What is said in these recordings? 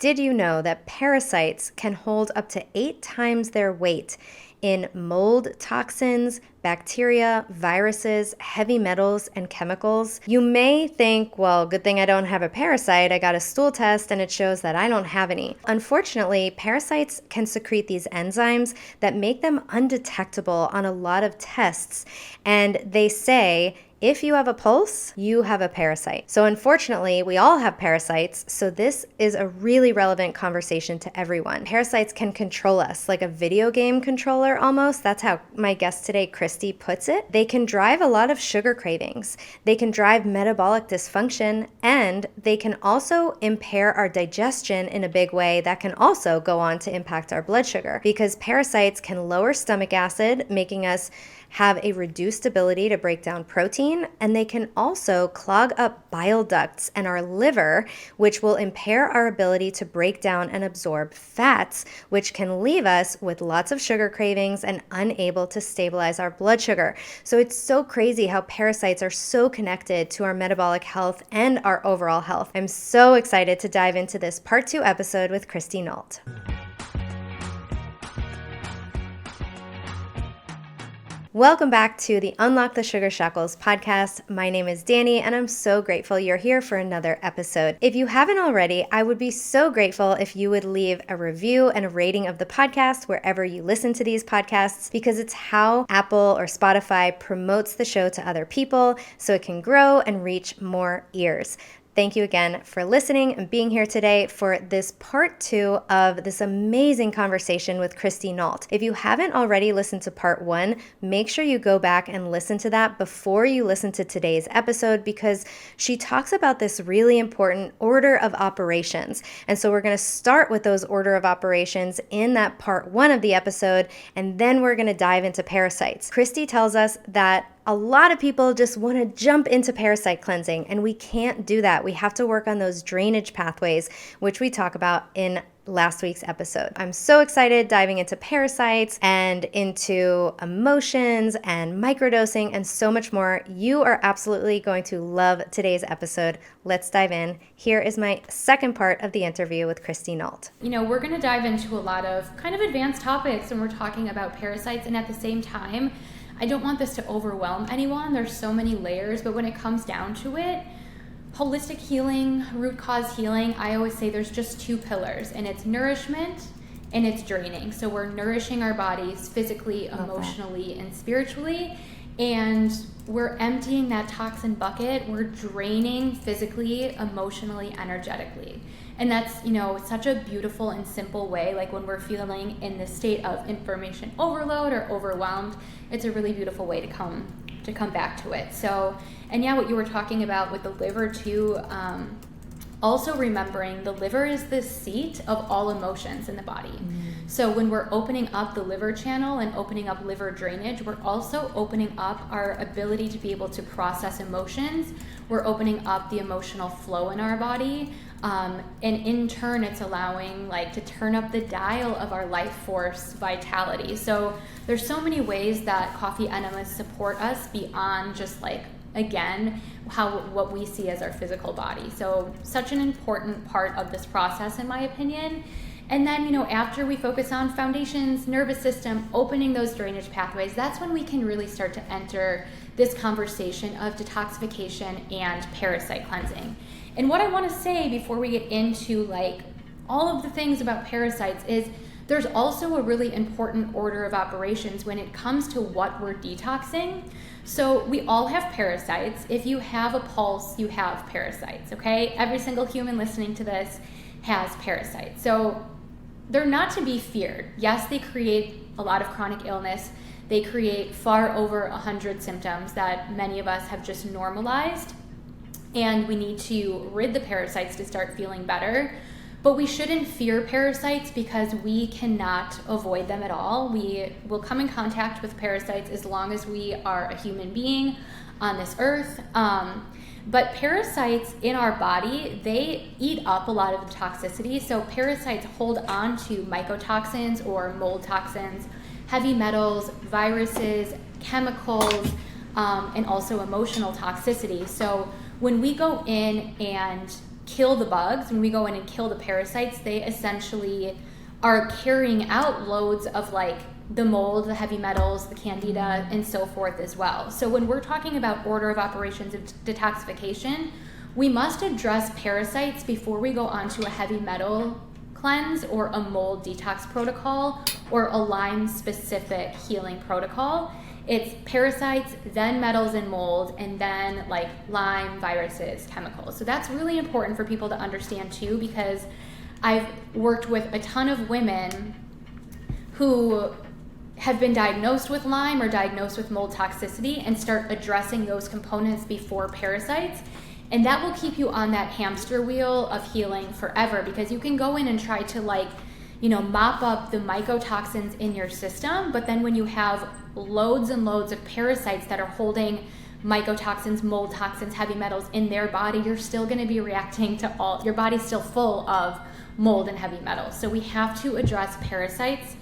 Did you know that parasites can hold up to 8 times their weight in mold toxins, bacteria, viruses, heavy metals, and chemicals? You may think, well, good thing I don't have a parasite. I got a stool test and it shows that I don't have any. Unfortunately, parasites can secrete these enzymes that make them undetectable on a lot of tests. And they say, if you have a pulse, you have a parasite. So unfortunately, we all have parasites, so this is a really relevant conversation to everyone. Parasites can control us, like a video game controller almost. That's how my guest today, Christy, puts it. They can drive a lot of sugar cravings. They can drive metabolic dysfunction, and they can also impair our digestion in a big way that can also go on to impact our blood sugar, because parasites can lower stomach acid, making us have a reduced ability to break down protein, and they can also clog up bile ducts and our liver, which will impair our ability to break down and absorb fats, which can leave us with lots of sugar cravings and unable to stabilize our blood sugar. So it's so crazy how parasites are so connected to our metabolic health and our overall health. I'm so excited to dive into this part 2 episode with Christy Nault. Welcome back to the Unlock the Sugar Shackles podcast. My name is Danny, and I'm so grateful you're here for another episode. If you haven't already, I would be so grateful if you would leave a review and a rating of the podcast wherever you listen to these podcasts, because it's how Apple or Spotify promotes the show to other people so it can grow and reach more ears. Thank you again for listening and being here today for this part 2 of this amazing conversation with Christy Nault. If you haven't already listened to part 1, make sure you go back and listen to that before you listen to today's episode, because she talks about this really important order of operations. And so we're going to start with those order of operations in that part 1 of the episode, and then we're going to dive into parasites. Christy tells us that a lot of people just want to jump into parasite cleansing, and we can't do that. We have to work on those drainage pathways, which we talk about in last week's episode. I'm so excited diving into parasites and into emotions and microdosing and so much more. You are absolutely going to love today's episode. Let's dive in. Here is my second part of the interview with Christy Nault. We're going to dive into a lot of kind of advanced topics when we're talking about parasites, and at the same time, I don't want this to overwhelm anyone. There's so many layers, but when it comes down to it, holistic healing, root cause healing, I always say there's just 2 pillars, and it's nourishment and it's draining. So we're nourishing our bodies physically, emotionally, and spiritually, and we're emptying that toxin bucket. We're draining physically, emotionally, energetically. And that's, such a beautiful and simple way. Like when we're feeling in this state of information overload or overwhelmed, it's a really beautiful way to come back to it. So, and yeah, what you were talking about with the liver too, also remembering the liver is the seat of all emotions in the body. So when we're opening up the liver channel and opening up liver drainage, we're also opening up our ability to be able to process emotions. We're opening up the emotional flow in our body. And in turn, it's allowing to turn up the dial of our life force vitality. So there's so many ways that coffee enemas support us beyond just again, what we see as our physical body. So such an important part of this process, in my opinion. And then, after we focus on foundations, nervous system, opening those drainage pathways, that's when we can really start to enter this conversation of detoxification and parasite cleansing. And what I want to say before we get into all of the things about parasites is there's also a really important order of operations when it comes to what we're detoxing. So we all have parasites. If you have a pulse, you have parasites, okay? Every single human listening to this has parasites. So they're not to be feared. Yes, they create a lot of chronic illness. They create far over 100 symptoms that many of us have just normalized. And we need to rid the parasites to start feeling better. But we shouldn't fear parasites because we cannot avoid them at all. We will come in contact with parasites as long as we are a human being on this earth. But parasites in our body, they eat up a lot of the toxicity. So parasites hold on to mycotoxins or mold toxins, heavy metals, viruses, chemicals, and also emotional toxicity. So when we go in and kill the bugs, when we go in and kill the parasites, they essentially are carrying out loads of like the mold, the heavy metals, the candida, and so forth as well. So when we're talking about order of operations of detoxification, we must address parasites before we go on to a heavy metal cleanse or a mold detox protocol or a Lyme-specific healing protocol. It's parasites, then metals and mold, and then like Lyme, viruses, chemicals. So that's really important for people to understand too, because I've worked with a ton of women who have been diagnosed with Lyme or diagnosed with mold toxicity and start addressing those components before parasites. And that will keep you on that hamster wheel of healing forever, because you can go in and try to like, you know, mop up the mycotoxins in your system, but then when you have loads and loads of parasites that are holding mycotoxins, mold toxins, heavy metals in their body, you're still going to be reacting to all, your body's still full of mold and heavy metals. So we have to address parasites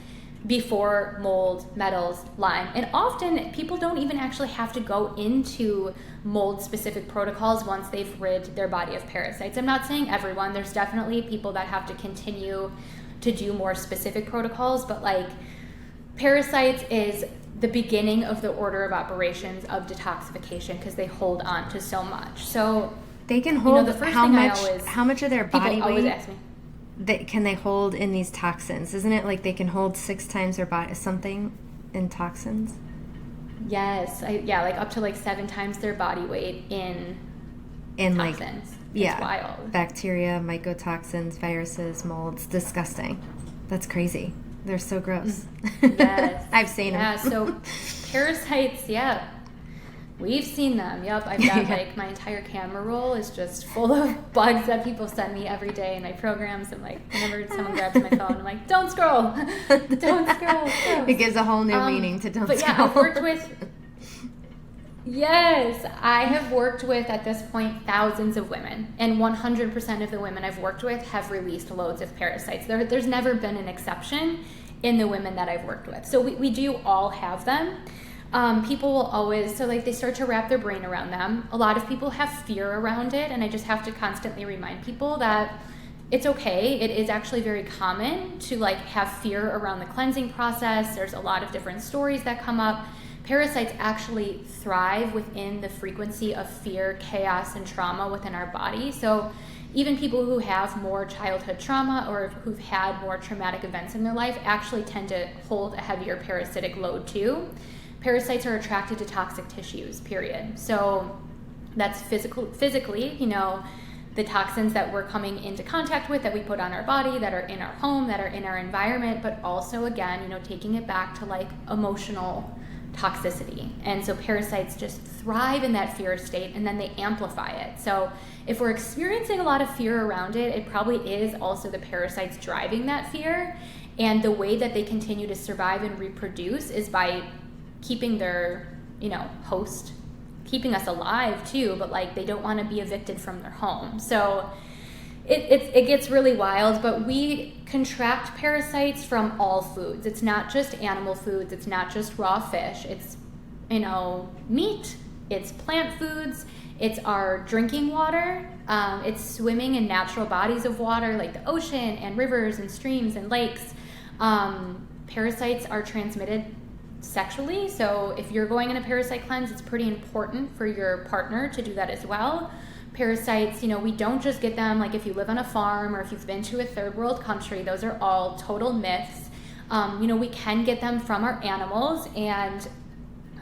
before mold, metals, Lyme. And often people don't even actually have to go into mold specific protocols once they've rid their body of parasites. I'm not saying everyone, there's definitely people that have to continue to do more specific protocols, but like parasites is the beginning of the order of operations of detoxification because they hold on to so much. So they can hold, the first how thing much? How much of their body always weight ask me. Can they hold in these toxins? Isn't it like they can hold 6 times their body something in toxins? Yes, like up to like 7 times their body weight in toxins. Like, it's wild. Bacteria, mycotoxins, viruses, molds. Disgusting. That's crazy. They're so gross. Yes. I've seen them. Yeah, so parasites, we've seen them. Yep, I've got like my entire camera roll is just full of bugs that people send me every day in my programs. I'm like, whenever someone grabs my phone, I'm like, don't scroll. Don't scroll. It gives a whole new meaning to don't scroll. But yeah, I've worked with... Yes, I have worked with, at this point, thousands of women, and 100% of the women I've worked with have released loads of parasites. There's never been an exception in the women that I've worked with. So we do all have them. People will always, they start to wrap their brain around them. A lot of people have fear around it, and I just have to constantly remind people that it's okay. It is actually very common to have fear around the cleansing process. There's a lot of different stories that come up. Parasites actually thrive within the frequency of fear, chaos, and trauma within our body. So even people who have more childhood trauma or who've had more traumatic events in their life actually tend to hold a heavier parasitic load too. Parasites are attracted to toxic tissues, period. So that's physically, the toxins that we're coming into contact with, that we put on our body, that are in our home, that are in our environment, but also, again, taking it back to emotional toxicity. And so parasites just thrive in that fear state, and then they amplify it. So if we're experiencing a lot of fear around it, it probably is also the parasites driving that fear. And the way that they continue to survive and reproduce is by keeping their, host, keeping us alive too, but they don't want to be evicted from their home. So it gets really wild, but we contract parasites from all foods. It's not just animal foods. It's not just raw fish. It's, meat. It's plant foods. It's our drinking water. It's swimming in natural bodies of water like the ocean and rivers and streams and lakes. Parasites are transmitted sexually. So if you're going in a parasite cleanse, it's pretty important for your partner to do that as well. Parasites, we don't just get them if you live on a farm or if you've been to a third world country. Those are all total myths. We can get them from our animals, and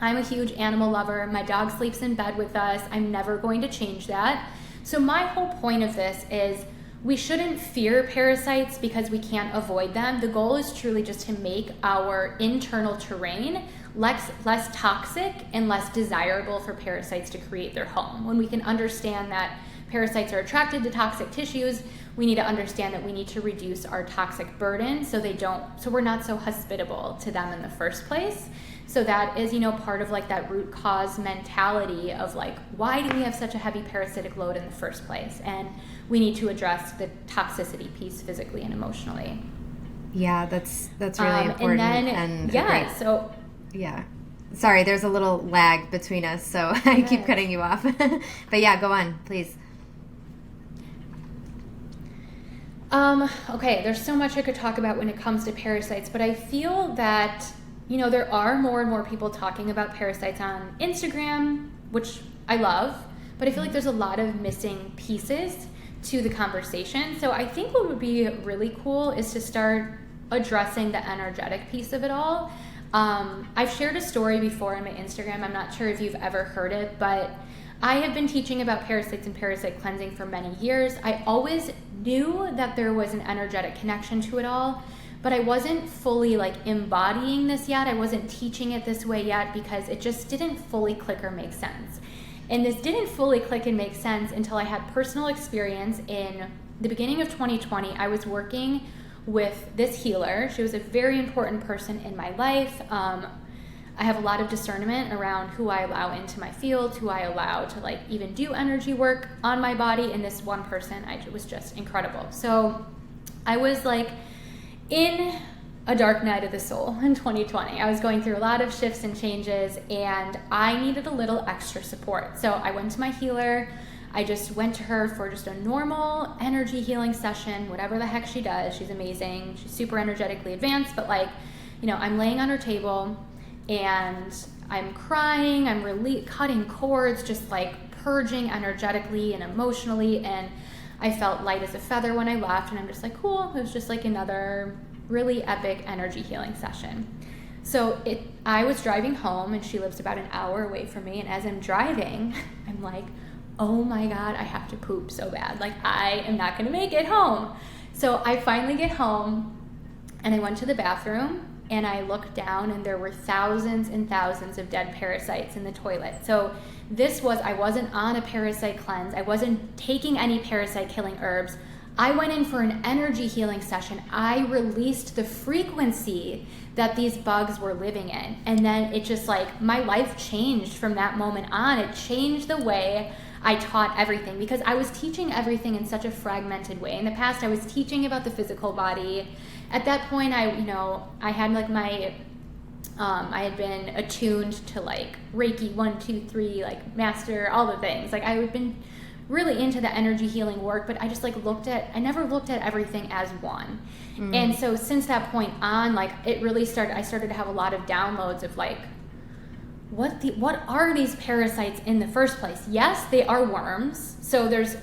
I'm a huge animal lover. My dog sleeps in bed with us. I'm never going to change that. So my whole point of this is we shouldn't fear parasites because we can't avoid them. The goal is truly just to make our internal terrain less toxic and less desirable for parasites to create their home. When we can understand that parasites are attracted to toxic tissues, we need to understand that we need to reduce our toxic burden so we're not so hospitable to them in the first place. So that is, part of that root cause mentality of why do we have such a heavy parasitic load in the first place? And we need to address the toxicity piece physically and emotionally. Yeah, that's really important. And then, yeah. Sorry, there's a little lag between us, so I keep cutting you off. But yeah, go on, please. Okay, there's so much I could talk about when it comes to parasites, but I feel that, there are more and more people talking about parasites on Instagram, which I love, but I feel like there's a lot of missing pieces to the conversation. So I think what would be really cool is to start addressing the energetic piece of it all. I've shared a story before on my Instagram. I'm not sure if you've ever heard it, but I have been teaching about parasites and parasite cleansing for many years. I always knew that there was an energetic connection to it all, but I wasn't fully embodying this yet. I wasn't teaching it this way yet because it just didn't fully click or make sense. And this didn't fully click and make sense until I had personal experience in the beginning of 2020. I was working with this healer. She was a very important person in my life. I have a lot of discernment around who I allow into my field, who I allow to even do energy work on my body. And this one person, was just incredible. So I was in a dark night of the soul in 2020. I was going through a lot of shifts and changes, and I needed a little extra support. So I went to my healer. I just went to her for just a normal energy healing session, whatever the heck she does. She's amazing. She's super energetically advanced, but I'm laying on her table and I'm crying, I'm really cutting cords, just purging energetically and emotionally, and I felt light as a feather when I left, and I'm just cool. It was just another really epic energy healing session. So I was driving home, and she lives about an hour away from me, and as I'm driving, I'm like, oh my God, I have to poop so bad. I am not gonna make it home. So I finally get home, and I went to the bathroom, and I looked down, and there were thousands and thousands of dead parasites in the toilet. So I wasn't on a parasite cleanse. I wasn't taking any parasite killing herbs. I went in for an energy healing session. I released the frequency that these bugs were living in. And then it just my life changed from that moment on. It changed the way I taught everything, because I was teaching everything in such a fragmented way. In the past, I was teaching about the physical body. At that point, I had I had been attuned to Reiki 1, 2, 3, master, all the things. I had been really into the energy healing work, but I just I never looked at everything as one. And so since that point on, it really I started to have a lot of downloads of what are these parasites in the first place? Yes, they are worms. So there's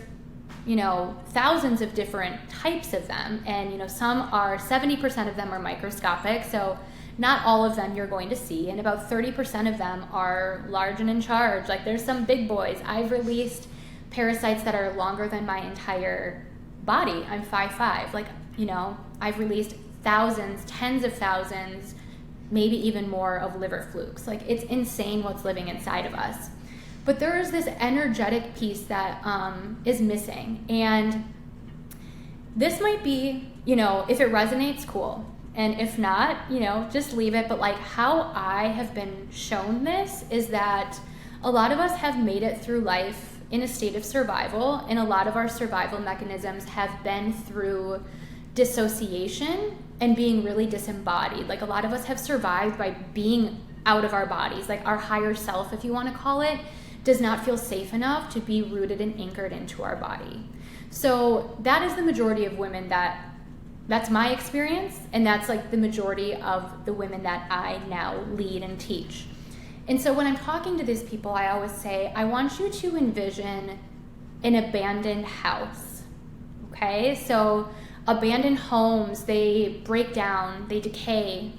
thousands of different types of them, and 70% of them are microscopic, so not all of them you're going to see, and about 30% of them are large and in charge. There's some big boys. I've released parasites that are longer than my entire body. I'm 5'5". I've released thousands, tens of thousands, maybe even more of liver flukes. It's insane what's living inside of us. But there is this energetic piece that is missing. And this might be, if it resonates, cool. And if not, just leave it. But how I have been shown this is that a lot of us have made it through life in a state of survival. And a lot of our survival mechanisms have been through dissociation and being really disembodied. A lot of us have survived by being out of our bodies. Our higher self, if you want to call it, does not feel safe enough to be rooted and anchored into our body. So that is the majority of women that's my experience, and that's the majority of the women that I now lead and teach. And so when I'm talking to these people, I always say, I want you to envision an abandoned house, okay? So abandoned homes, they break down, they decay,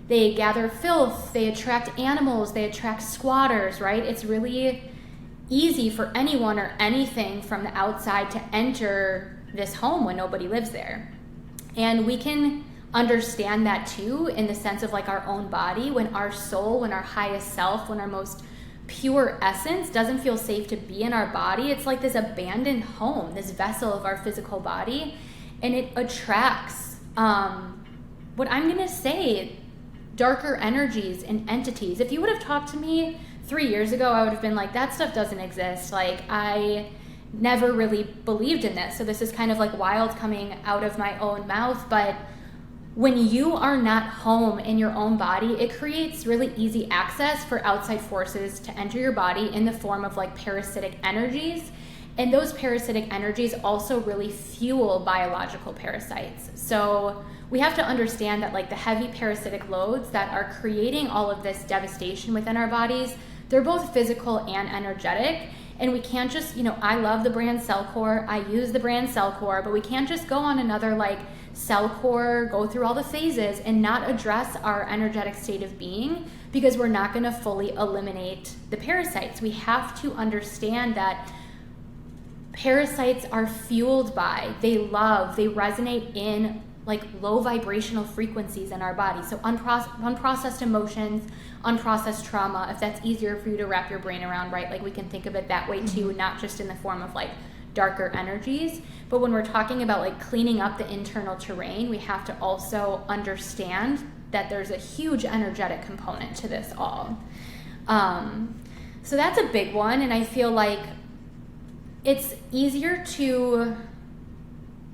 they gather filth, they attract animals, they attract squatters, right? It's really easy for anyone or anything from the outside to enter this home when nobody lives there. And we can understand that too, in the sense of our own body, when our soul, when our highest self, when our most pure essence doesn't feel safe to be in our body. It's this abandoned home, this vessel of our physical body, and it attracts what I'm gonna say, darker energies and entities. If you would have talked to me 3 years ago, I would have been that stuff doesn't exist. I never really believed in this. So this is kind of wild coming out of my own mouth. But when you are not home in your own body, it creates really easy access for outside forces to enter your body in the form of parasitic energies. And those parasitic energies also really fuel biological parasites. So we have to understand that like the heavy parasitic loads that are creating all of this devastation within our bodies, they're both physical and energetic. And we can't just, I love the brand Cellcore, I use the brand Cellcore, but we can't just go on another like Cellcore, go through all the phases and not address our energetic state of being, because we're not going to fully eliminate the parasites. We have to understand that parasites are fueled by, they resonate in like low vibrational frequencies in our body. So unprocessed emotions, unprocessed trauma, if that's easier for you to wrap your brain around, right? Like we can think of it that way too, not just in the form of like darker energies. But when we're talking about like cleaning up the internal terrain, we have to also understand that there's a huge energetic component to this all. So that's a big one. And I feel like it's easier to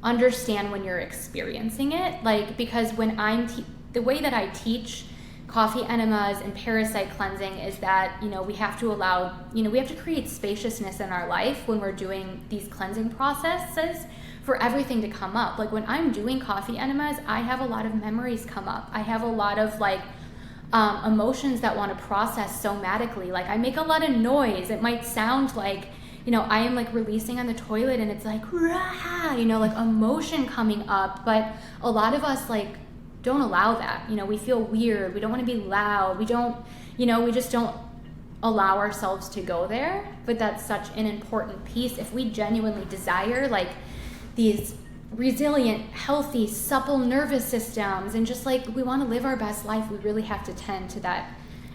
understand when you're experiencing it, like because when the way that I teach coffee enemas and parasite cleansing is that we have to create spaciousness in our life when we're doing these cleansing processes for everything to come up. Like when I'm doing coffee enemas, I have a lot of memories come up. I have a lot of like emotions that want to process somatically. Like I make a lot of noise. It might sound like I am like releasing on the toilet and it's like, rah, like emotion coming up. But a lot of us like don't allow that. We feel weird. We don't want to be loud. We don't, we just don't allow ourselves to go there. But that's such an important piece. If we genuinely desire like these resilient, healthy, supple nervous systems and just like we want to live our best life, we really have to tend to that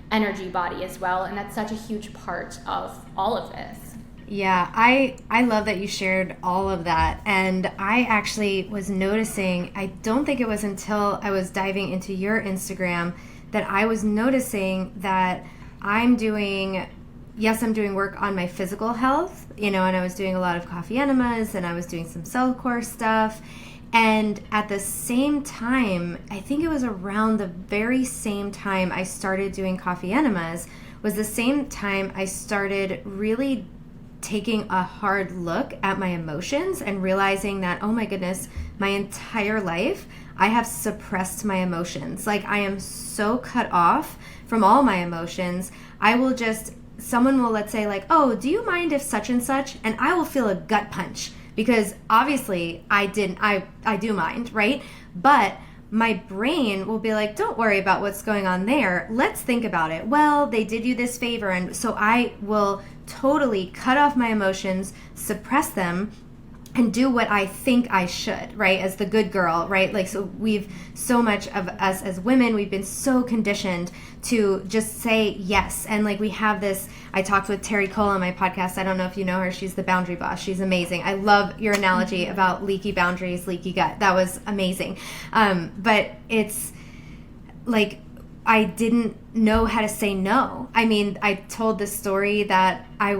energy body as well. And that's such a huge part of all of this. Yeah, I love that you shared all of that. And I actually was noticing, I don't think it was until I was diving into your Instagram that I was noticing that I'm doing work on my physical health, and I was doing a lot of coffee enemas and I was doing some Cellcore stuff. And at the same time, I think it was around the very same time I started doing coffee enemas, was the same time I started really taking a hard look at my emotions and realizing that, oh my goodness, my entire life I have suppressed my emotions. Like I am so cut off from all my emotions. Someone will, let's say like, oh, do you mind if such and such? And I will feel a gut punch because obviously I do mind, right? But my brain will be like, don't worry about what's going on there. Let's think about it. Well, they did you this favor. And so I will totally cut off my emotions, suppress them, and do what I think I should, right? As the good girl, right? Like, so so much of us as women, we've been so conditioned to just say yes. And like we have this, I talked with Terry Cole on my podcast. I don't know if you know her. She's the boundary boss. She's amazing. I love your analogy about leaky boundaries, leaky gut. That was amazing. But it's like, I didn't know how to say no. I mean, I told this story that I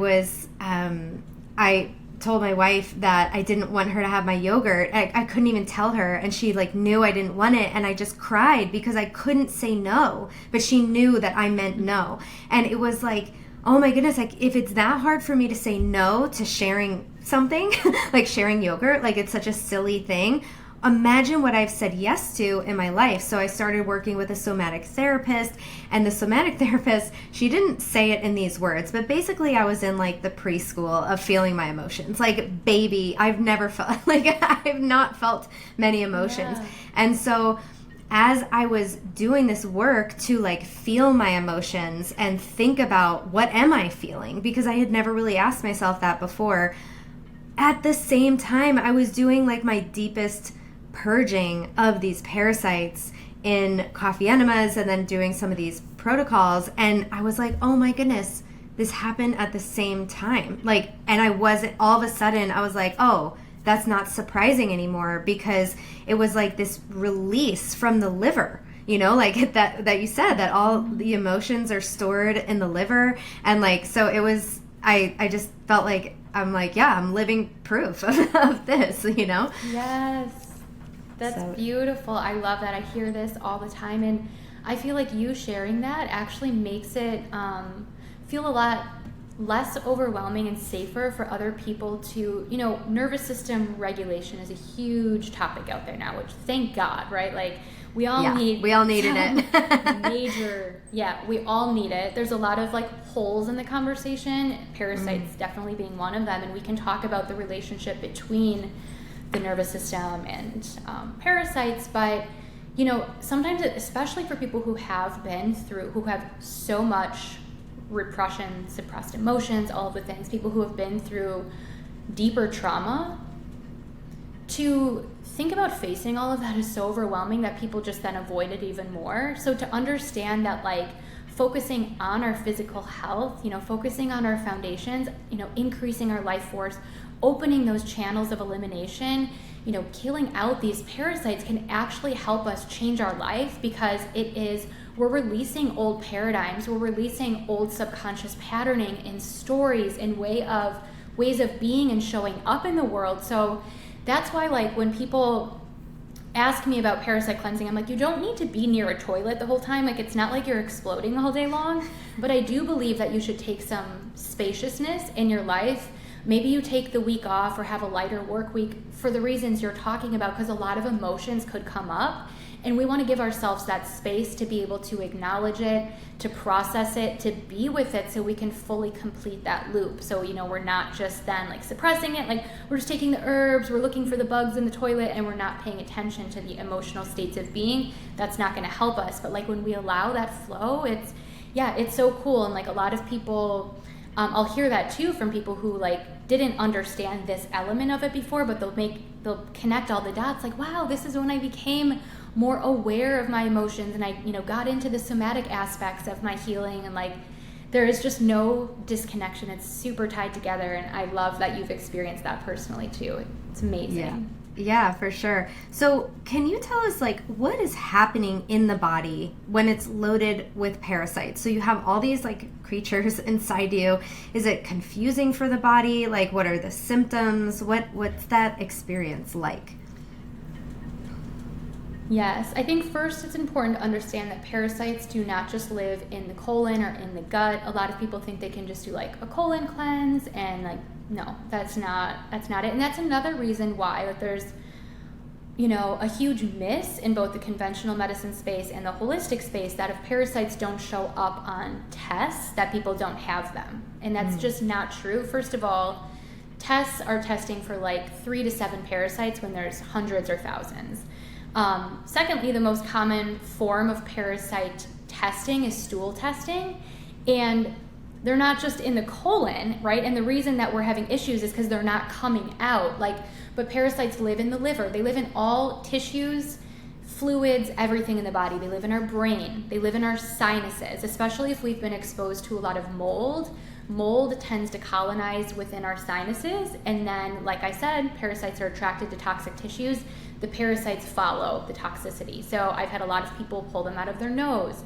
told my wife that I didn't want her to have my yogurt. I couldn't even tell her, and she like knew I didn't want it, and I just cried because I couldn't say no, but she knew that I meant no. And it was like, oh my goodness, like if it's that hard for me to say no to sharing something, like sharing yogurt, like it's such a silly thing. Imagine what I've said yes to in my life. So I started working with a somatic therapist, and the somatic therapist, she didn't say it in these words, but basically I was in like the preschool of feeling my emotions. Like baby, I've never felt, like I've not felt many emotions. Yeah. And so as I was doing this work to like feel my emotions and think about what am I feeling, because I had never really asked myself that before, at the same time I was doing like my deepest purging of these parasites in coffee enemas and then doing some of these protocols. And I was like, oh my goodness, this happened at the same time. Like, and I wasn't, all of a sudden I was like, oh, that's not surprising anymore, because it was like this release from the liver, like that you said that all the emotions are stored in the liver. And like, so it was, I just felt like, I'm like, yeah, I'm living proof of this, Yes. That's beautiful. I love that. I hear this all the time. And I feel like you sharing that actually makes it feel a lot less overwhelming and safer for other people to, nervous system regulation is a huge topic out there now, which thank God, right? Like we all needed it. We all need it. There's a lot of like holes in the conversation, parasites definitely being one of them. And we can talk about the relationship between the nervous system and parasites, but sometimes, especially for people who have so much repression, suppressed emotions, all of the things, people who have been through deeper trauma, to think about facing all of that is so overwhelming that people just then avoid it even more. So to understand that, like, focusing on our physical health, focusing on our foundations, increasing our life force, opening those channels of elimination, killing out these parasites can actually help us change our life, because we're releasing old paradigms, we're releasing old subconscious patterning and stories and ways of being and showing up in the world. So that's why, like, when people ask me about parasite cleansing, I'm like, you don't need to be near a toilet the whole time. Like, it's not like you're exploding all day long, but I do believe that you should take some spaciousness in your life. Maybe you take the week off or have a lighter work week for the reasons you're talking about, because a lot of emotions could come up. And we want to give ourselves that space to be able to acknowledge it, to process it, to be with it, so we can fully complete that loop. So, we're not just then like suppressing it, like we're just taking the herbs, we're looking for the bugs in the toilet, and we're not paying attention to the emotional states of being. That's not going to help us. But like when we allow that flow, it's so cool. And like a lot of people, I'll hear that too from people who like didn't understand this element of it before, but they'll connect all the dots, like, wow, this is when I became more aware of my emotions, and I got into the somatic aspects of my healing, and like there is just no disconnection. It's super tied together, and I love that you've experienced that personally too. It's amazing. Yeah, for sure. So can you tell us, like, what is happening in the body when it's loaded with parasites? So you have all these like creatures inside you. Is it confusing for the body? Like, what are the symptoms? What's that experience like? Yes, I think first it's important to understand that parasites do not just live in the colon or in the gut. A lot of people think they can just do like a colon cleanse, and like, no, that's not it. And that's another reason why that there's a huge miss in both the conventional medicine space and the holistic space, that if parasites don't show up on tests, that people don't have them. And that's just not true. First of all, tests are testing for like 3 to 7 parasites when there's hundreds or thousands. Secondly, the most common form of parasite testing is stool testing, and they're not just in the colon, right? And the reason that we're having issues is because they're not coming out. But parasites live in the liver. They live in all tissues, fluids, everything in the body. They live in our brain. They live in our sinuses, especially if we've been exposed to a lot of mold. Mold tends to colonize within our sinuses, and then, like I said, parasites are attracted to toxic tissues. The parasites follow the toxicity. So I've had a lot of people pull them out of their nose.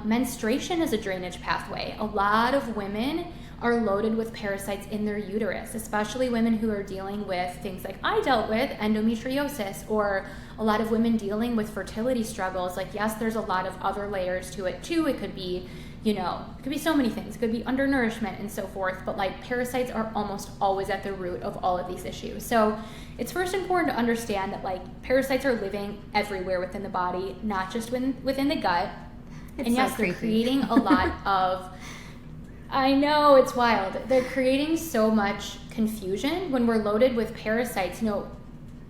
Menstruation is a drainage pathway. A lot of women are loaded with parasites in their uterus, especially women who are dealing with things like I dealt with, endometriosis, or a lot of women dealing with fertility struggles. Like, yes, there's a lot of other layers to it too. It could be it could be so many things. It could be undernourishment and so forth, but like parasites are almost always at the root of all of these issues. So it's first important to understand that like parasites are living everywhere within the body, not just within the gut. And yes, they're creating a lot of, I know, it's wild. They're creating so much confusion when we're loaded with parasites.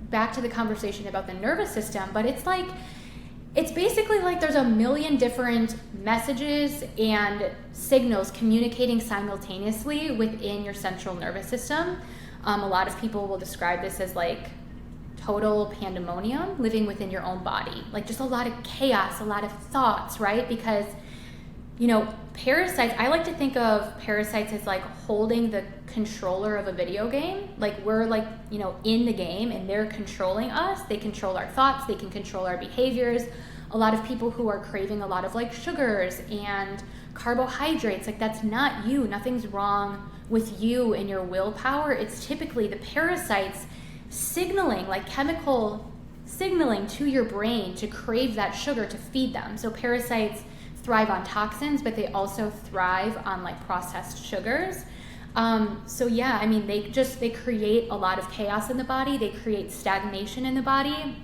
Back to the conversation about the nervous system, but it's basically like there's a million different messages and signals communicating simultaneously within your central nervous system. A lot of people will describe this as like total pandemonium living within your own body. Like just a lot of chaos, a lot of thoughts, right? Because, parasites, I like to think of parasites as like holding the controller of a video game. Like we're like, in the game, and they're controlling us. They control our thoughts. They can control our behaviors. A lot of people who are craving a lot of like sugars and carbohydrates, like that's not you. Nothing's wrong with you and your willpower. It's typically the parasites signaling, like chemical signaling to your brain to crave that sugar to feed them. So parasites thrive on toxins, but they also thrive on like processed sugars. So yeah, I mean, they create a lot of chaos in the body. They create stagnation in the body.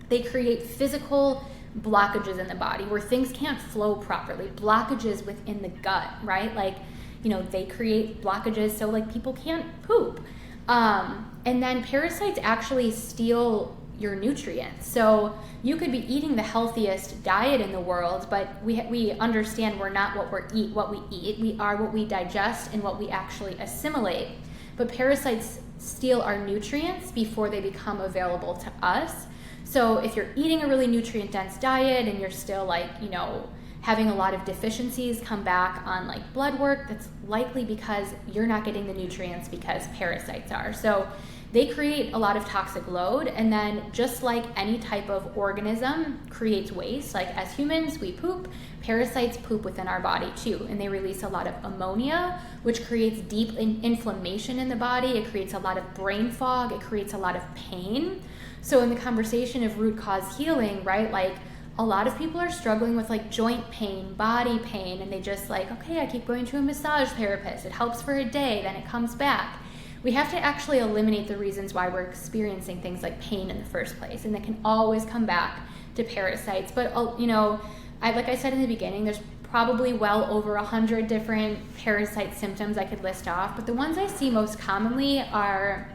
They create physical blockages in the body where things can't flow properly, blockages within the gut, right? Like, you know, they create blockages so like people can't poop. And then parasites actually steal your nutrients. So you could be eating the healthiest diet in the world, but we understand we're not what we eat. We are what we digest and what we actually assimilate. But parasites steal our nutrients before they become available to us. So if you're eating a really nutrient-dense diet and you're still like, you know, having a lot of deficiencies come back on like blood work, that's likely because you're not getting the nutrients because parasites are. So they create a lot of toxic load, and then just like any type of organism creates waste, like as humans we poop, parasites poop within our body too, and they release a lot of ammonia, which creates deep inflammation in the body. It creates a lot of brain fog. It creates a lot of pain. So in the conversation of root cause healing, right, like a lot of people are struggling with like joint pain, body pain, and they just like, okay, I keep going to a massage therapist. It helps for a day, then it comes back. We have to actually eliminate the reasons why we're experiencing things like pain in the first place, and that can always come back to parasites. But you know, like I said in the beginning, there's probably well over 100 different parasite symptoms I could list off, but the ones I see most commonly are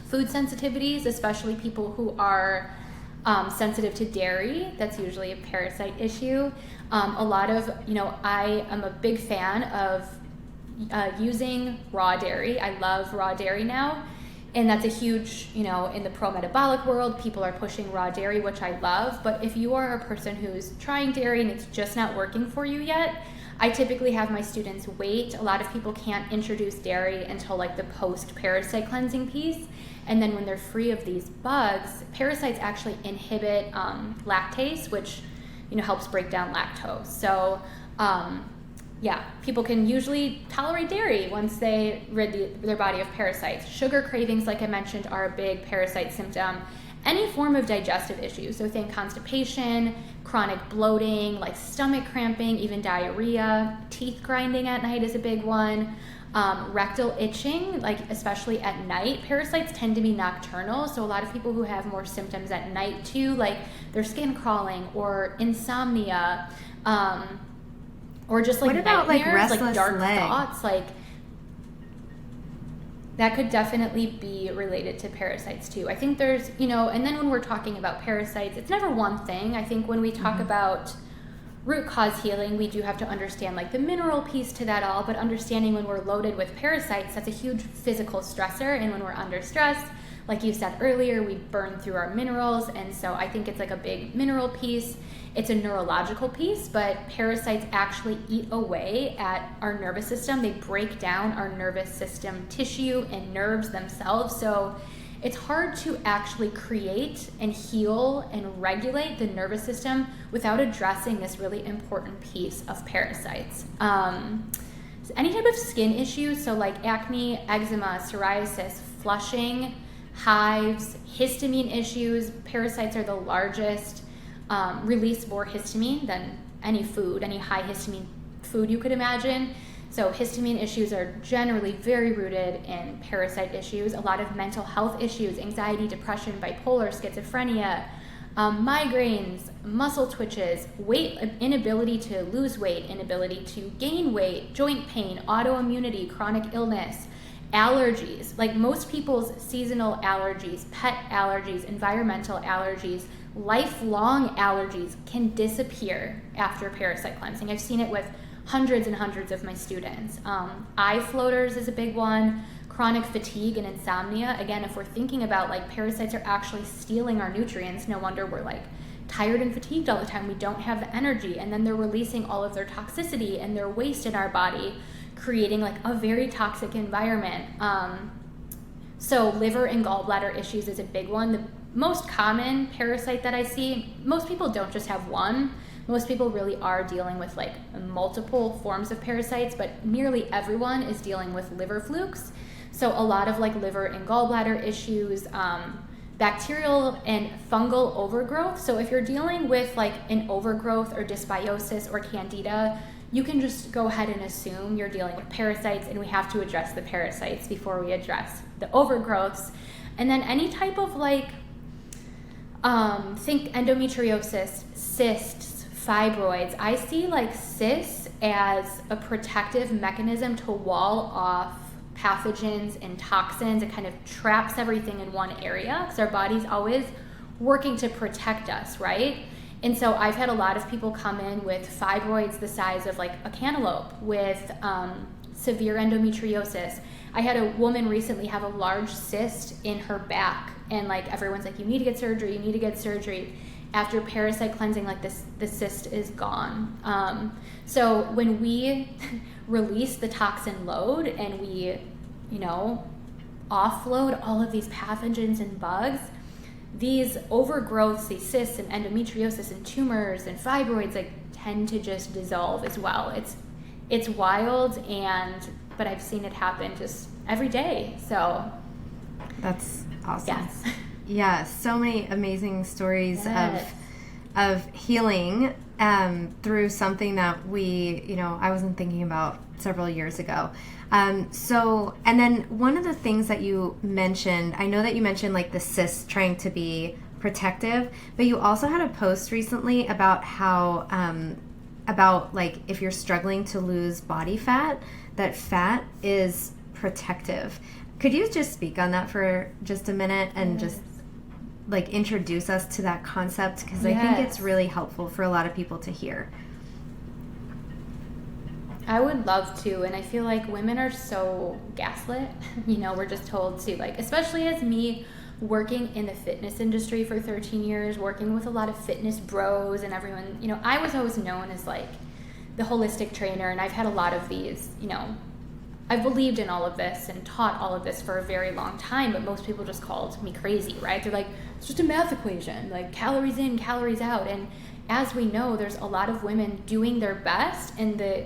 food sensitivities, especially people who are sensitive to dairy. That's usually a parasite issue. A lot of, you know, I am a big fan of using raw dairy. I love raw dairy now, and that's a huge, you know, in the pro-metabolic world, people are pushing raw dairy, which I love. But if you are a person who's trying dairy and it's just not working for you yet, I typically have my students wait. A lot of people can't introduce dairy until like the post-parasite cleansing piece. And then when they're free of these bugs, parasites actually inhibit lactase, which, you know, helps break down lactose. So yeah, people can usually tolerate dairy once they rid their body of parasites. Sugar cravings, like I mentioned, are a big parasite symptom. Any form of digestive issues, so think constipation, chronic bloating, like stomach cramping, even diarrhea, teeth grinding at night is a big one. Rectal itching, like especially at night. Parasites tend to be nocturnal, so a lot of people who have more symptoms at night too, like their skin crawling or insomnia, or just like what about nightmares, like restless like dark leg? thoughts, like that could definitely be related to parasites too. I think there's, you know, and then when we're talking about parasites, it's never one thing. I think when we talk about root cause healing, we do have to understand like the mineral piece to that all, but understanding when we're loaded with parasites, that's a huge physical stressor. And when we're under stress, like you said earlier, we burn through our minerals. And so I think it's like a big mineral piece. It's a neurological piece, but parasites actually eat away at our nervous system. They break down our nervous system tissue and nerves themselves. So it's hard to actually create and heal and regulate the nervous system without addressing this really important piece of parasites. So any type of skin issues, so like acne, eczema, psoriasis, flushing, hives, histamine issues, parasites are the largest, release more histamine than any food, any high histamine food you could imagine. So histamine issues are generally very rooted in parasite issues. A lot of mental health issues, anxiety, depression, bipolar, schizophrenia, migraines, muscle twitches, weight, inability to lose weight, inability to gain weight, joint pain, autoimmunity, chronic illness, allergies. Like most people's seasonal allergies, pet allergies, environmental allergies, lifelong allergies can disappear after parasite cleansing. I've seen it with hundreds and hundreds of my students. Eye floaters is a big one. Chronic fatigue and insomnia. Again, if we're thinking about like parasites are actually stealing our nutrients, no wonder we're like tired and fatigued all the time. We don't have the energy, and then they're releasing all of their toxicity and their waste in our body, creating like a very toxic environment. So liver and gallbladder issues is a big one. The most common parasite that I see, most people don't just have one. Most people really are dealing with like multiple forms of parasites, but nearly everyone is dealing with liver flukes. So a lot of like liver and gallbladder issues, bacterial and fungal overgrowth. So if you're dealing with like an overgrowth or dysbiosis or candida, you can just go ahead and assume you're dealing with parasites, and we have to address the parasites before we address the overgrowths. And then any type of like, think endometriosis, cysts, fibroids. I see like cysts as a protective mechanism to wall off pathogens and toxins. It kind of traps everything in one area because our body's always working to protect us, right? And so I've had a lot of people come in with fibroids the size of like a cantaloupe, with severe endometriosis. I had a woman recently have a large cyst in her back, and like everyone's like, you need to get surgery, you need to get surgery. After parasite cleansing, like the cyst is gone. So when we release the toxin load and we, offload all of these pathogens and bugs, these overgrowths, these cysts and endometriosis and tumors and fibroids like tend to just dissolve as well. It's wild, but I've seen it happen just every day. So that's awesome. Yes. Yeah, so many amazing stories Yes. of healing through something that I wasn't thinking about several years ago. And then one of the things that you mentioned, I know that you mentioned like the cysts trying to be protective, but you also had a post recently about how, about like if you're struggling to lose body fat, that fat is protective. Could you just speak on that for just a minute and just like introduce us to that concept? Because I think it's really helpful for a lot of people to hear. I would love to, and I feel like women are so gaslit. We're just told to, like, especially as me working in the fitness industry for 13 years, working with a lot of fitness bros and everyone, I was always known as like the holistic trainer, and I've had a lot of these, I've believed in all of this and taught all of this for a very long time, but most people just called me crazy, right? They're like, it's just a math equation, like calories in, calories out. And as we know, there's a lot of women doing their best, and the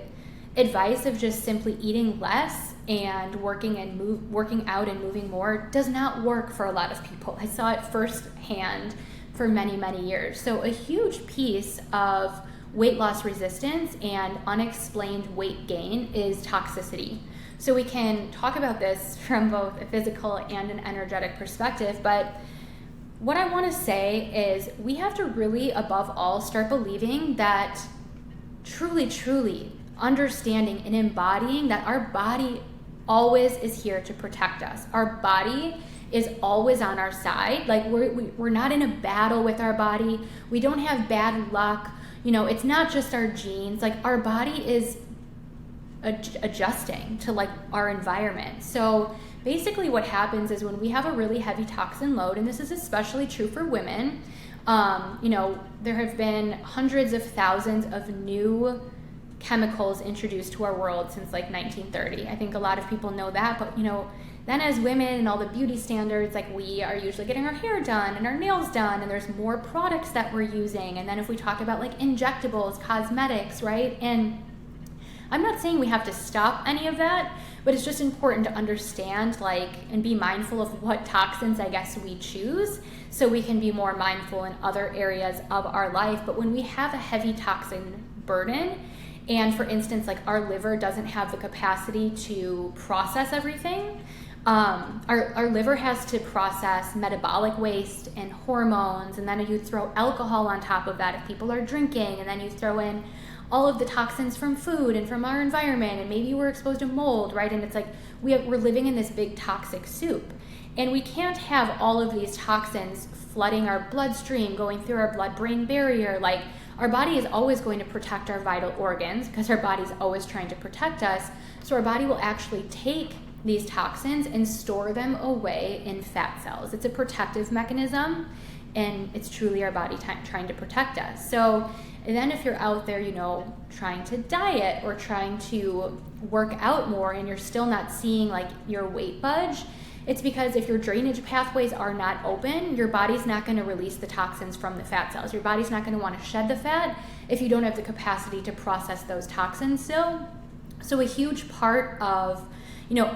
advice of just simply eating less and working out and moving more does not work for a lot of people. I saw it firsthand for many, many years. So a huge piece of weight loss resistance and unexplained weight gain is toxicity. So we can talk about this from both a physical and an energetic perspective, but what I want to say is we have to really, above all, start believing that truly understanding and embodying that our body always is here to protect us. Our body is always on our side. Like we're not in a battle with our body. We don't have bad luck. It's not just our genes. Like our body is adjusting to like our environment. So basically what happens is when we have a really heavy toxin load, and this is especially true for women, there have been hundreds of thousands of new chemicals introduced to our world since like 1930. I think a lot of people know that, but then as women and all the beauty standards, like we are usually getting our hair done and our nails done, and there's more products that we're using. And then if we talk about like injectables, cosmetics, right? And I'm not saying we have to stop any of that, but it's just important to understand and be mindful of what toxins I guess we choose, so we can be more mindful in other areas of our life. But when we have a heavy toxin burden, and for instance, like our liver doesn't have the capacity to process everything. Our liver has to process metabolic waste and hormones, and then you throw alcohol on top of that if people are drinking, and then you throw in all of the toxins from food and from our environment, and maybe we're exposed to mold, right? And it's like we're living in this big toxic soup. And we can't have all of these toxins flooding our bloodstream, going through our blood-brain barrier. Like our body is always going to protect our vital organs because our body's always trying to protect us. So our body will actually take these toxins and store them away in fat cells. It's a protective mechanism, and it's truly our body trying to protect us. So then if you're out there, trying to diet or trying to work out more, and you're still not seeing like your weight budge, it's because if your drainage pathways are not open, your body's not going to release the toxins from the fat cells. Your body's not going to want to shed the fat if you don't have the capacity to process those toxins. So So a huge part of,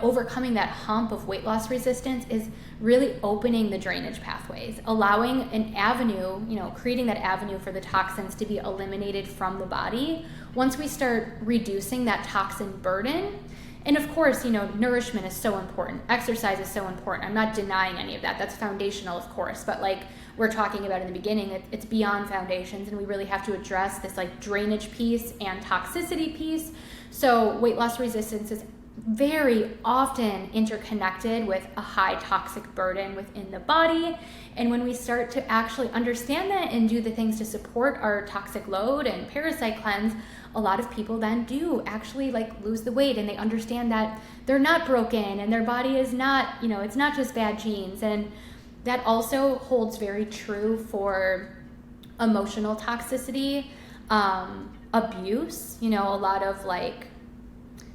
overcoming that hump of weight loss resistance is really opening the drainage pathways, allowing an avenue, creating that avenue for the toxins to be eliminated from the body. Once we start reducing that toxin burden, and of course, nourishment is so important. Exercise is so important. I'm not denying any of that. That's foundational, of course. But like we're talking about in the beginning, it's beyond foundations, and we really have to address this like drainage piece and toxicity piece. So weight loss resistance is very often interconnected with a high toxic burden within the body. And when we start to actually understand that and do the things to support our toxic load and parasite cleanse, a lot of people then do actually like lose the weight, and they understand that they're not broken and their body is not, it's not just bad genes. And that also holds very true for emotional toxicity, abuse, a lot of like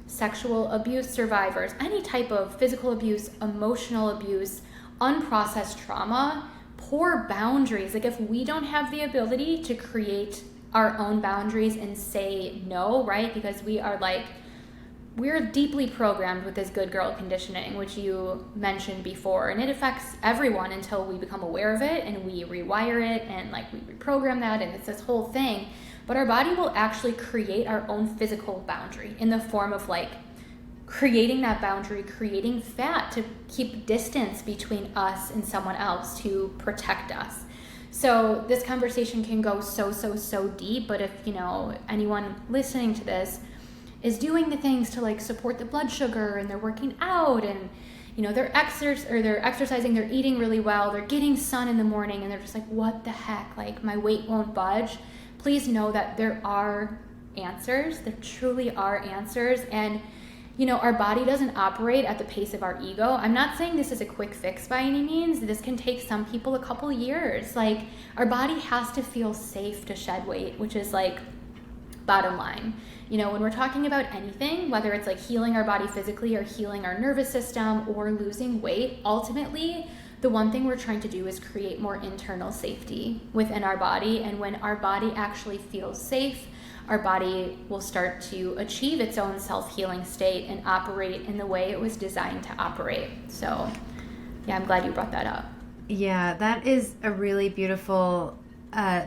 sexual abuse survivors, any type of physical abuse, emotional abuse, unprocessed trauma, poor boundaries. Like if we don't have the ability to create our own boundaries and say no, right? Because we're deeply programmed with this good girl conditioning, which you mentioned before, and it affects everyone until we become aware of it and we rewire it and like we reprogram that, and it's this whole thing. But our body will actually create our own physical boundary in the form of like creating that boundary, creating fat to keep distance between us and someone else to protect us. So this conversation can go so deep, but if, anyone listening to this is doing the things to like support the blood sugar, and they're working out, and they're exercising, they're eating really well, they're getting sun in the morning, and they're just like, what the heck, like my weight won't budge. Please know that there are answers. There truly are answers. And, our body doesn't operate at the pace of our ego. I'm not saying this is a quick fix by any means. This can take some people a couple years. Like, our body has to feel safe to shed weight, which is like bottom line. When we're talking about anything, whether it's like healing our body physically or healing our nervous system or losing weight, ultimately, the one thing we're trying to do is create more internal safety within our body. And when our body actually feels safe, our body will start to achieve its own self-healing state and operate in the way it was designed to operate. So, yeah, I'm glad you brought that up. Yeah, that is a really beautiful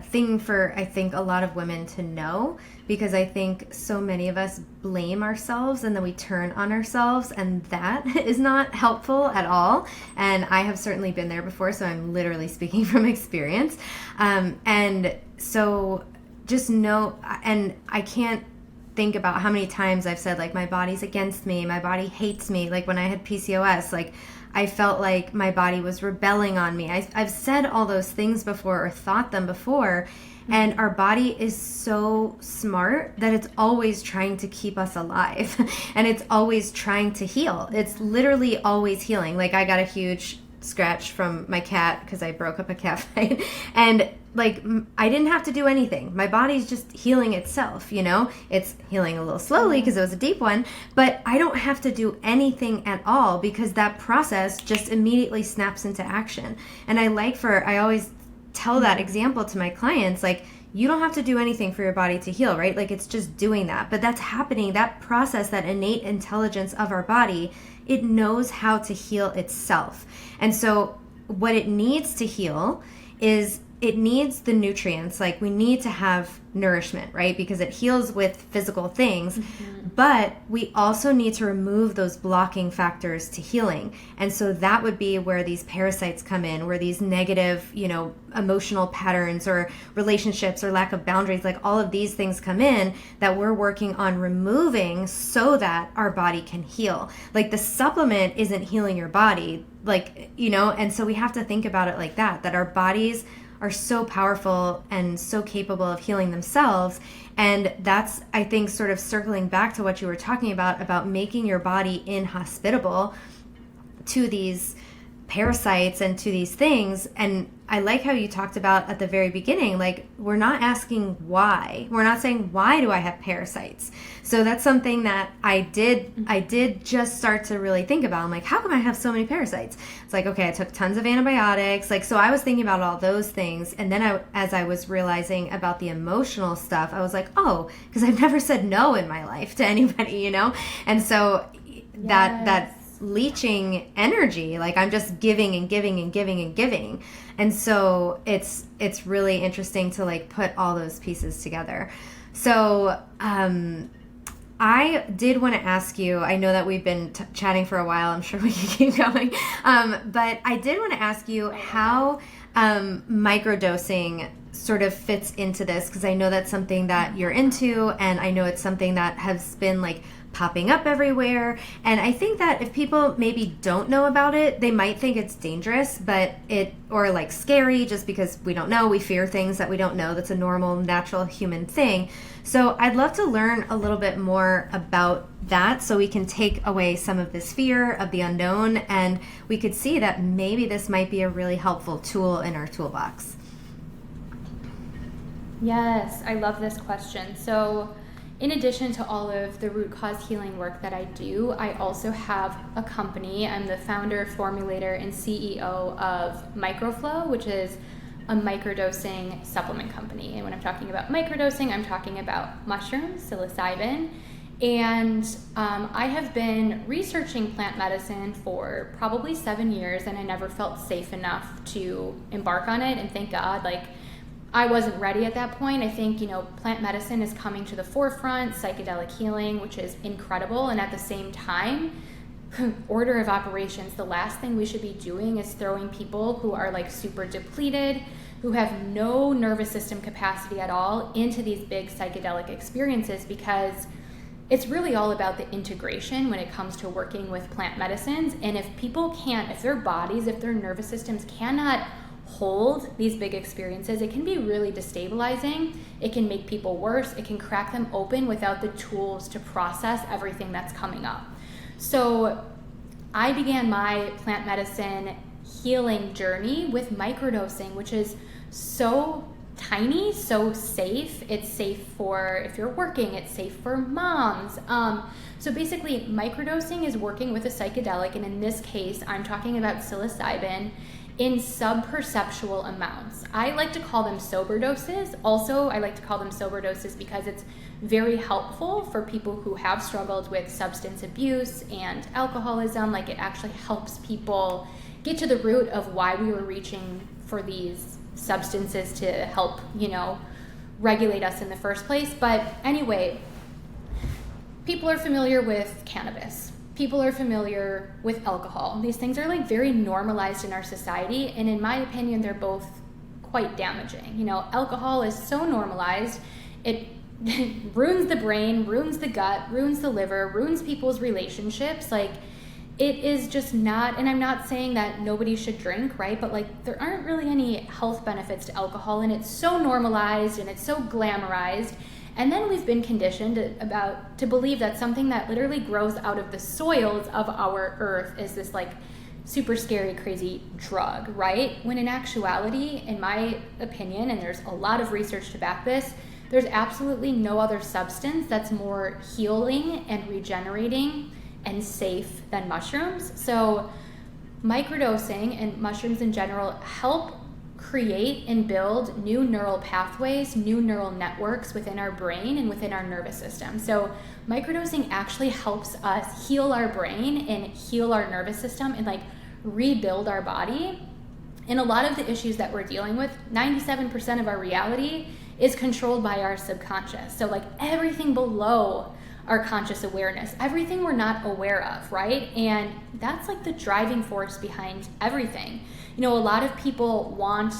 thing for, I think, a lot of women to know, because I think so many of us blame ourselves and then we turn on ourselves, and that is not helpful at all. And I have certainly been there before, so I'm literally speaking from experience. And so just know, and I can't think about how many times I've said like my body's against me, my body hates me. Like when I had PCOS, like I felt like my body was rebelling on me. I've said all those things before or thought them before, and our body is so smart that it's always trying to keep us alive and it's always trying to heal. It's literally always healing. Like I got a huge scratch from my cat because I broke up a cat fight, and like I didn't have to do anything. My body's just healing itself, It's healing a little slowly because it was a deep one, but I don't have to do anything at all because that process just immediately snaps into action. And I always tell that example to my clients, like, you don't have to do anything for your body to heal, right? Like it's just doing that. But that's happening, that process, that innate intelligence of our body, it knows how to heal itself. And so what it needs to heal is it needs the nutrients. Like we need to have nourishment, right? Because it heals with physical things, but we also need to remove those blocking factors to healing. And so that would be where these parasites come in, where these negative, emotional patterns or relationships or lack of boundaries, like all of these things come in that we're working on removing so that our body can heal. Like the supplement isn't healing your body, and so we have to think about it like that our bodies are so powerful and so capable of healing themselves. And that's, I think, sort of circling back to what you were talking about making your body inhospitable to these parasites and to these things. And I like how you talked about at the very beginning, like, we're not asking why. We're not saying, why do I have parasites? So that's something that I did just start to really think about. I'm like, how come I have so many parasites? It's like, okay, I took tons of antibiotics. Like, so I was thinking about all those things. And then as I was realizing about the emotional stuff, I was like, oh, because I've never said no in my life to anybody, you know? And so that leeching energy, like, I'm just giving and giving and giving and giving. And so it's really interesting to like put all those pieces together. So I did want to ask you, I know that we've been chatting for a while, I'm sure we can keep going, but I did want to ask you how microdosing sort of fits into this, because I know that's something that you're into, and I know it's something that has been like popping up everywhere. And I think that if people maybe don't know about it, they might think it's dangerous, or like scary, just because we don't know. We fear things that we don't know. That's a normal, natural human thing. So I'd love to learn a little bit more about that, so we can take away some of this fear of the unknown, and we could see that maybe this might be a really helpful tool in our toolbox. Yes, I love this question. So in addition to all of the root cause healing work that I do, I also have a company. I'm the founder, formulator, and CEO of Microflow, which is a microdosing supplement company. And when I'm talking about microdosing, I'm talking about mushrooms, psilocybin. And I have been researching plant medicine for probably 7 years, and I never felt safe enough to embark on it. And thank God, like, I wasn't ready at that point. I think, plant medicine is coming to the forefront, psychedelic healing, which is incredible. And at the same time, order of operations, the last thing we should be doing is throwing people who are like super depleted, who have no nervous system capacity at all, into these big psychedelic experiences, because it's really all about the integration when it comes to working with plant medicines. And if people if their bodies, if their nervous systems cannot hold these big experiences, it can be really destabilizing. It can make people worse. It can crack them open without the tools to process everything that's coming up. So I began my plant medicine healing journey with microdosing, which is so tiny, so safe. It's safe for if you're working, it's safe for moms. So basically, microdosing is working with a psychedelic, and in this case, I'm talking about psilocybin in subperceptual amounts. I like to call them sober doses. Also, I like to call them sober doses because it's very helpful for people who have struggled with substance abuse and alcoholism. Like, it actually helps people get to the root of why we were reaching for these substances to help, regulate us in the first place. But anyway, people are familiar with cannabis. People are familiar with alcohol. These things are like very normalized in our society, and in my opinion, they're both quite damaging. Alcohol is so normalized, it ruins the brain, ruins the gut, ruins the liver, ruins people's relationships. Like, it is just not, and I'm not saying that nobody should drink, right? But like, there aren't really any health benefits to alcohol, and it's so normalized and it's so glamorized. And then we've been conditioned to believe that something that literally grows out of the soils of our earth is this like super scary, crazy drug, right? When in actuality, in my opinion, and there's a lot of research to back this, there's absolutely no other substance that's more healing and regenerating and safe than mushrooms. So microdosing and mushrooms in general help create and build new neural pathways, new neural networks within our brain and within our nervous system. So microdosing actually helps us heal our brain and heal our nervous system and like rebuild our body. And a lot of the issues that we're dealing with, 97% of our reality is controlled by our subconscious. So like everything below our conscious awareness, everything we're not aware of, right? And that's like the driving force behind everything. A lot of people want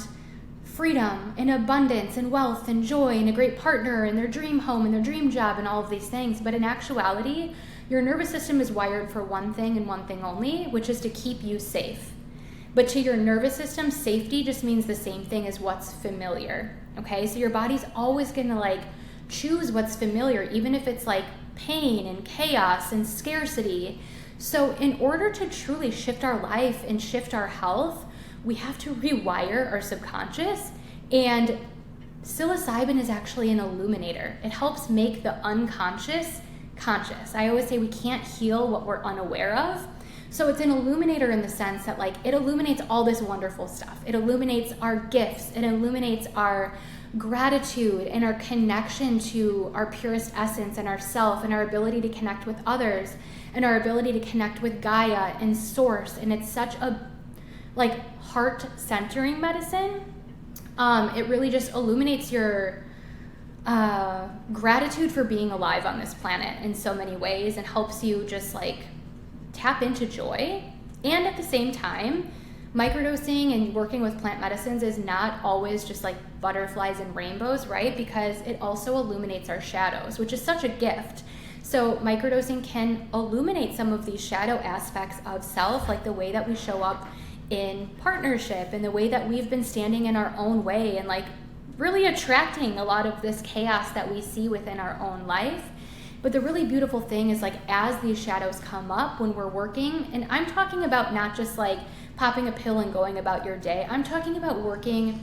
freedom and abundance and wealth and joy and a great partner and their dream home and their dream job and all of these things. But in actuality, your nervous system is wired for one thing and one thing only, which is to keep you safe. But to your nervous system, safety just means the same thing as what's familiar, okay? So your body's always gonna like choose what's familiar, even if it's like pain and chaos and scarcity. So in order to truly shift our life and shift our health, we have to rewire our subconscious, and psilocybin is actually an illuminator. It helps make the unconscious conscious. I always say we can't heal what we're unaware of. So it's an illuminator in the sense that like it illuminates all this wonderful stuff. It illuminates our gifts. It illuminates our gratitude and our connection to our purest essence and ourself, and our ability to connect with others, and our ability to connect with Gaia and Source. And it's such a like heart-centering medicine. It really just illuminates your gratitude for being alive on this planet in so many ways, and helps you just like tap into joy. And at the same time, microdosing and working with plant medicines is not always just like butterflies and rainbows, right? Because it also illuminates our shadows, which is such a gift. So microdosing can illuminate some of these shadow aspects of self, like the way that we show up in partnership and the way that we've been standing in our own way and like really attracting a lot of this chaos that we see within our own life. But the really beautiful thing is like as these shadows come up when we're working, and I'm talking about not just like popping a pill and going about your day, I'm talking about working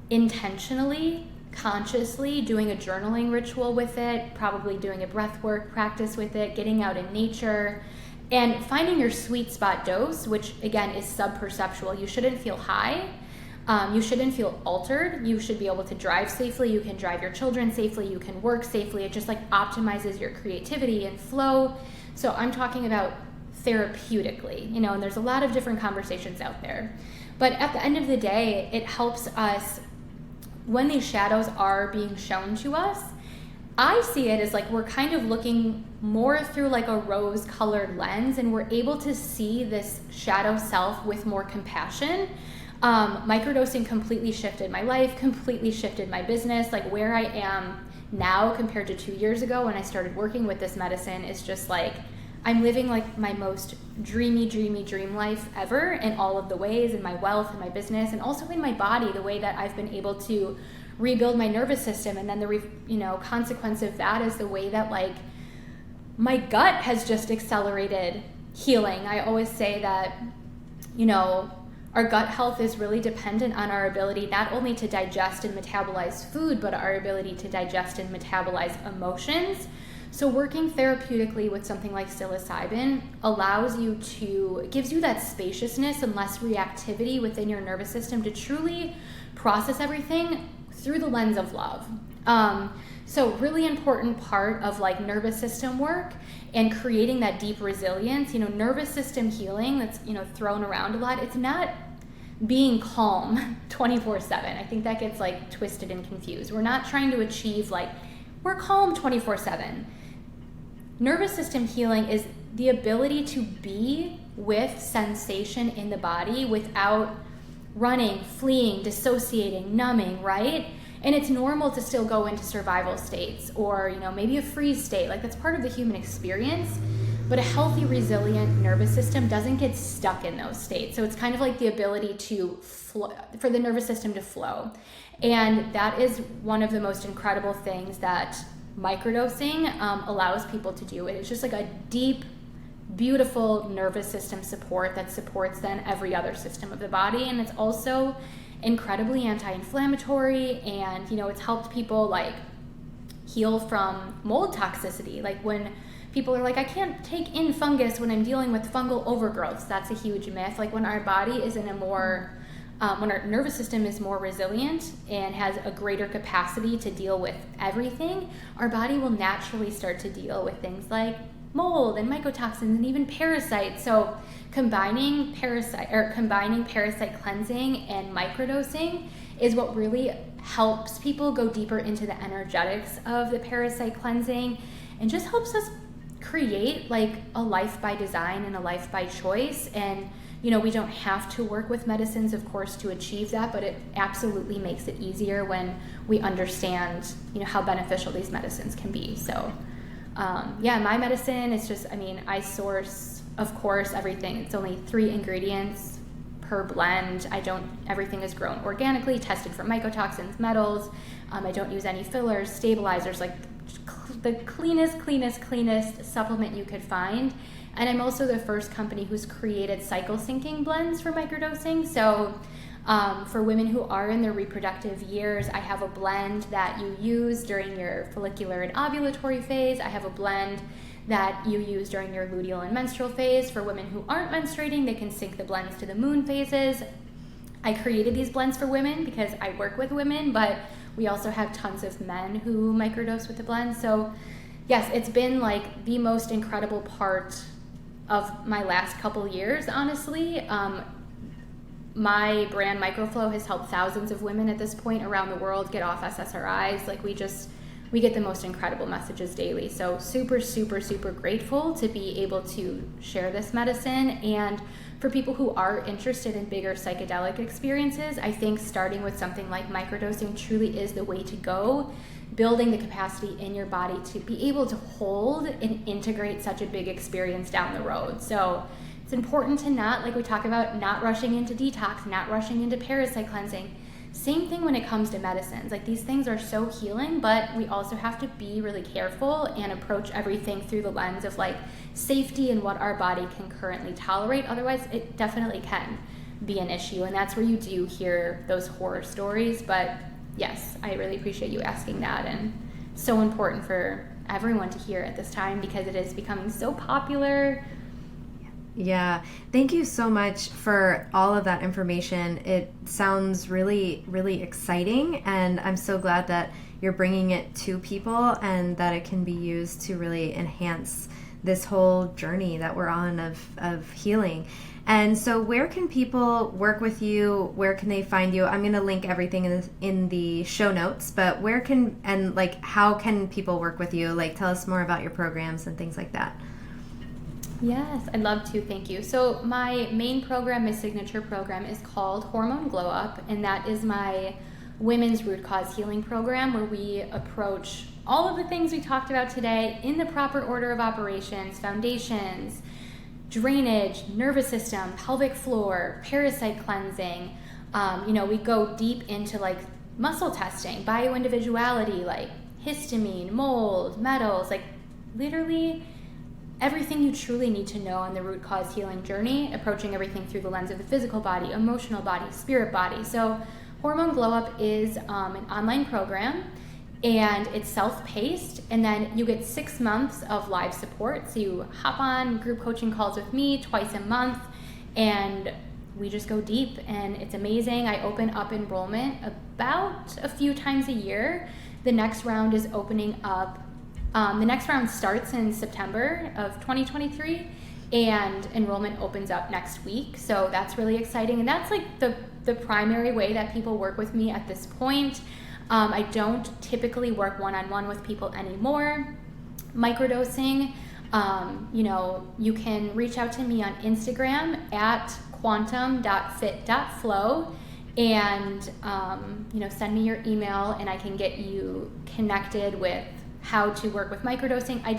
intentionally, consciously, doing a journaling ritual with it, probably doing a breathwork practice with it, getting out in nature, and finding your sweet spot dose, which again is sub-perceptual. You shouldn't feel high. You shouldn't feel altered. You should be able to drive safely. You can drive your children safely. You can work safely. It just like optimizes your creativity and flow. So I'm talking about therapeutically, you know, and there's a lot of different conversations out there. But at the end of the day, it helps us when these shadows are being shown to us. I see it as like we're kind of looking more through like a rose-colored lens, and we're able to see this shadow self with more compassion. Microdosing completely shifted my life, completely shifted my business. Like where I am now compared to 2 years ago when I started working with this medicine is just like I'm living like my most dreamy dream life ever in all of the ways, in my wealth and my business, and also in my body, the way that I've been able to rebuild my nervous system. And then the consequence of that is the way that like my gut has just accelerated healing. I always say that, you know, our gut health is really dependent on our ability not only to digest and metabolize food, but our ability to digest and metabolize emotions. So working therapeutically with something like psilocybin gives you that spaciousness and less reactivity within your nervous system to truly process everything through the lens of love. So really important part of like nervous system work and creating that deep resilience. You know, nervous system healing that's, you know, thrown around a lot. It's not being calm 24/7. I think that gets like twisted and confused. We're not trying to achieve like we're calm 24/7. Nervous system healing is the ability to be with sensation in the body without running, fleeing, dissociating, numbing, right? And it's normal to still go into survival states or, you know, maybe a freeze state. Like that's part of the human experience. But a healthy, resilient nervous system doesn't get stuck in those states. So it's kind of like the ability to flow, for the nervous system to flow. And that is one of the most incredible things that microdosing allows people to do. It's just like a deep, beautiful nervous system support that supports then every other system of the body. And it's also incredibly anti-inflammatory, and, you know, it's helped people like heal from mold toxicity. Like when people are like, I can't take in fungus when I'm dealing with fungal overgrowths. That's a huge myth. Like when our body is in a more, when our nervous system is more resilient and has a greater capacity to deal with everything, our body will naturally start to deal with things like mold and mycotoxins and even parasites. So combining parasite cleansing and microdosing is what really helps people go deeper into the energetics of the parasite cleansing, and just helps us create like a life by design and a life by choice. And, you know, we don't have to work with medicines, of course, to achieve that, but it absolutely makes it easier when we understand, you know, how beneficial these medicines can be. So my medicine is just, I source, of course, everything. It's only 3 ingredients per blend. Everything is grown organically, tested for mycotoxins, metals. I don't use any fillers, stabilizers, like the cleanest supplement you could find. And I'm also the first company who's created cycle syncing blends for microdosing. So for women who are in their reproductive years, I have a blend that you use during your follicular and ovulatory phase. I have a blend that you use during your luteal and menstrual phase. For women who aren't menstruating, they can sync the blends to the moon phases. I created these blends for women because I work with women, but we also have tons of men who microdose with the blend. So yes, it's been like the most incredible part of my last couple years, honestly. My brand Microflow has helped thousands of women at this point around the world get off SSRIs. Like we get the most incredible messages daily. So super, super, super grateful to be able to share this medicine. And for people who are interested in bigger psychedelic experiences, I think starting with something like microdosing truly is the way to go, building the capacity in your body to be able to hold and integrate such a big experience down the road. So it's important to not, like we talk about, not rushing into detox, not rushing into parasite cleansing. Same thing when it comes to medicines. Like these things are so healing, but we also have to be really careful and approach everything through the lens of like safety and what our body can currently tolerate. Otherwise, it definitely can be an issue. And that's where you do hear those horror stories. But yes, I really appreciate you asking that. And so important for everyone to hear at this time because it is becoming so popular. Yeah, thank you so much for all of that information. It sounds really, really exciting, and I'm so glad that you're bringing it to people and that it can be used to really enhance this whole journey that we're on of healing. And so where can people work with you? Where can they find you? I'm going to link everything in the show notes, but how can people work with you? Like, tell us more about your programs and things like that. Yes, I'd love to. Thank you. So my main program, my signature program, is called Hormone Glow Up, and that is my women's root cause healing program where we approach all of the things we talked about today in the proper order of operations: foundations, drainage, nervous system, pelvic floor, parasite cleansing. We go deep into like muscle testing, bioindividuality, like histamine, mold, metals, like literally everything you truly need to know on the root cause healing journey, approaching everything through the lens of the physical body, emotional body, spirit body. So Hormone Glow Up is an online program, and it's self-paced, and then you get 6 months of live support. So you hop on group coaching calls with me twice a month, and we just go deep, and it's amazing. I open up enrollment about a few times a year. The next round is opening up. The next round starts in September of 2023, and enrollment opens up next week. So that's really exciting. And that's like the primary way that people work with me at this point. I don't typically work one-on-one with people anymore. Microdosing, you can reach out to me on Instagram at quantum.fit.flow and, send me your email, and I can get you connected with how to work with microdosing. I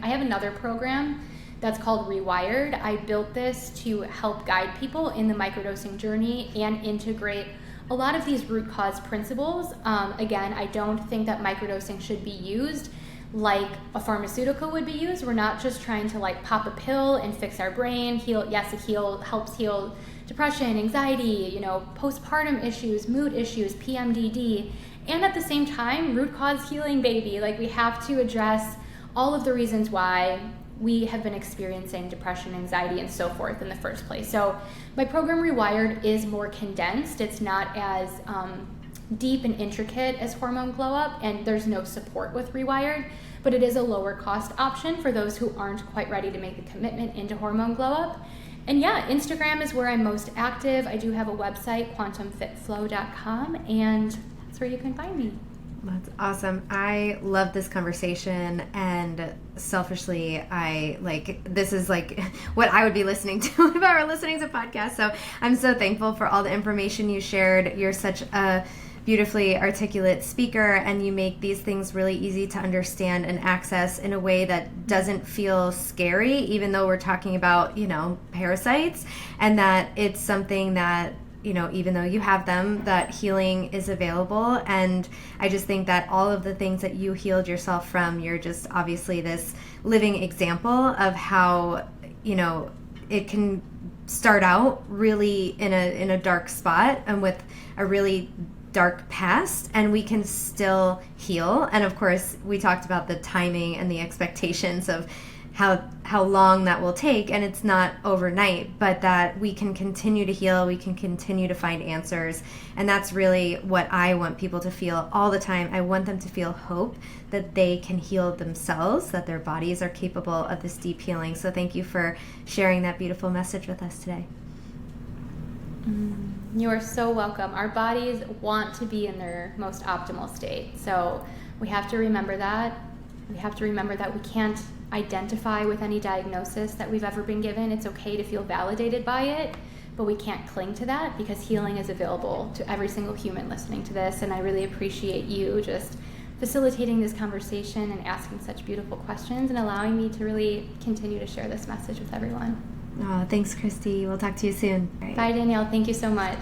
have another program that's called Rewired. I built this to help guide people in the microdosing journey and integrate a lot of these root cause principles. Again, I don't think that microdosing should be used like a pharmaceutical would be used. We're not just trying to like pop a pill and fix our brain. Helps heal depression, anxiety, postpartum issues, mood issues, PMDD. And at the same time, root cause healing, baby. Like we have to address all of the reasons why we have been experiencing depression, anxiety, and so forth in the first place. So my program Rewired is more condensed. It's not as deep and intricate as Hormone Glow Up, and there's no support with Rewired, but it is a lower cost option for those who aren't quite ready to make the commitment into Hormone Glow Up. And yeah, Instagram is where I'm most active. I do have a website, quantumfitflow.com, and that's where you can find me. That's awesome. I love this conversation, and selfishly, this is like what I would be listening to if I were listening to podcasts. So I'm so thankful for all the information you shared. You're such a beautifully articulate speaker, and you make these things really easy to understand and access in a way that doesn't feel scary, even though we're talking about, parasites, and that it's something that even though you have them, that healing is available. And I just think that all of the things that you healed yourself from, you're just obviously this living example of how, it can start out really in a dark spot and with a really dark past, and we can still heal. And of course, we talked about the timing and the expectations of how long that will take, and it's not overnight, but that we can continue to heal, we can continue to find answers. And that's really what I want people to feel all the time. I want them to feel hope that they can heal themselves, that their bodies are capable of this deep healing. So thank you for sharing that beautiful message with us today. You are so welcome. Our bodies want to be in their most optimal state. So we have to remember that. We have to remember that we can't identify with any diagnosis that we've ever been given. It's okay to feel validated by it, but we can't cling to that, because healing is available to every single human listening to this. And I really appreciate you just facilitating this conversation and asking such beautiful questions and allowing me to really continue to share this message with everyone. Oh, thanks, Christy. We'll talk to you soon. Bye, Danielle. Thank you so much.